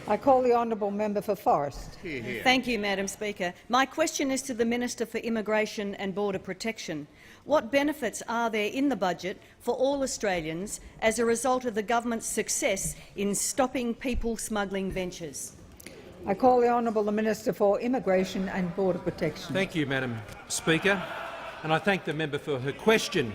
I call the honourable member for Forrest. Hear, hear. Thank you, Madam Speaker. My question is to the Minister for Immigration and Border Protection. What benefits are there in the budget for all Australians as a result of the government's success in stopping people smuggling ventures? I call the honourable Minister for Immigration and Border Protection. Thank you, Madam Speaker, and I thank the member for her question.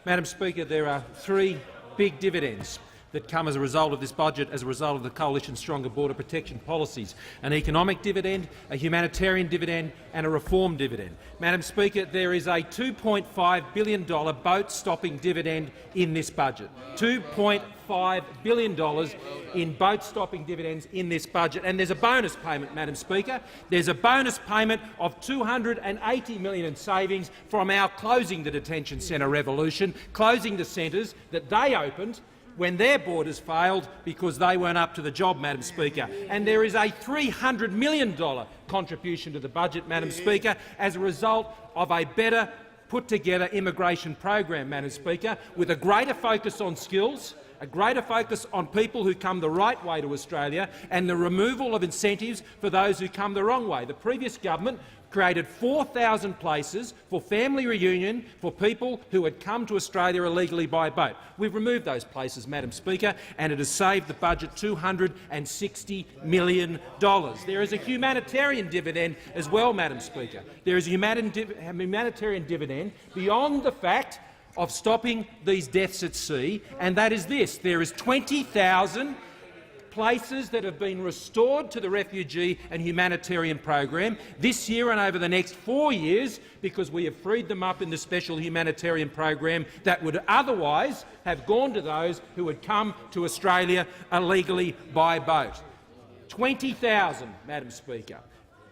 Madam Speaker, there are three big dividends that come as a result of this budget, as a result of the Coalition's stronger border protection policies: an economic dividend, a humanitarian dividend and a reform dividend. Madam Speaker, there is a $2.5 billion boat-stopping dividend in this budget. $2.5 billion in boat-stopping dividends in this budget. And there's a bonus payment, Madam Speaker. There's a bonus payment of $280 million in savings from our Closing the Detention Centre revolution, closing the centres that they opened when their borders failed because they weren't up to the job, Madam Speaker. And there is a $300 million contribution to the budget, Madam Speaker, as a result of a better put-together immigration program, Madam Speaker, with a greater focus on skills, a greater focus on people who come the right way to Australia, and the removal of incentives for those who come the wrong way. The previous government created 4,000 places for family reunion for people who had come to Australia illegally by boat. We've removed those places, Madam Speaker, and it has saved the budget $260 million. There is a humanitarian dividend as well, Madam Speaker. There is a humanitarian dividend beyond the fact of stopping these deaths at sea, and that is this. There is 20,000 places that have been restored to the refugee and humanitarian program this year and over the next 4 years, because we have freed them up in the special humanitarian program that would otherwise have gone to those who had come to Australia illegally by boat. 20,000, Madam Speaker.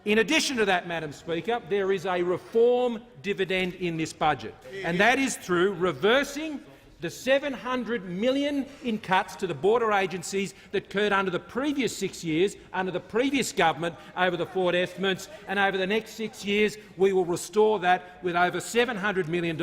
In addition to that, Madam Speaker, there is a reform dividend in this budget, and that is through reversing the $700 million in cuts to the border agencies that occurred under the previous 6 years, under the previous government, over the Ford estimates, and over the next 6 years we will restore that with over $700 million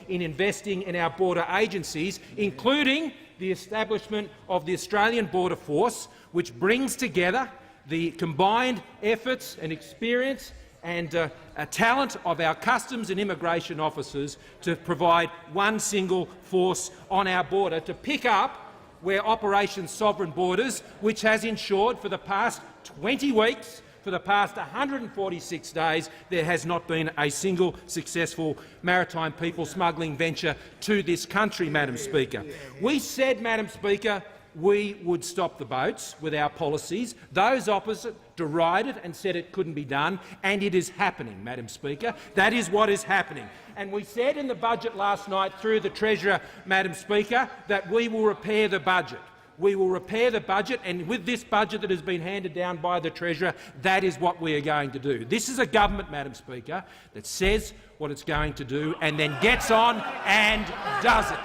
in investing in our border agencies, including the establishment of the Australian Border Force, which brings together the combined efforts and experience and talent of our customs and immigration officers to provide one single force on our border to pick up where Operation Sovereign Borders, which has ensured for the past 20 weeks, for the past 146 days, there has not been a single successful maritime people smuggling venture to this country, Madam Speaker. We said, Madam Speaker, we would stop the boats with our policies. Those opposite derided and said it couldn't be done, and it is happening, Madam Speaker. That is what is happening. And we said in the budget last night through the Treasurer, Madam Speaker, that we will repair the budget. We will repair the budget, and with this budget that has been handed down by the Treasurer, that is what we are going to do. This is a government, Madam Speaker, that says what it's going to do and then gets on and does it.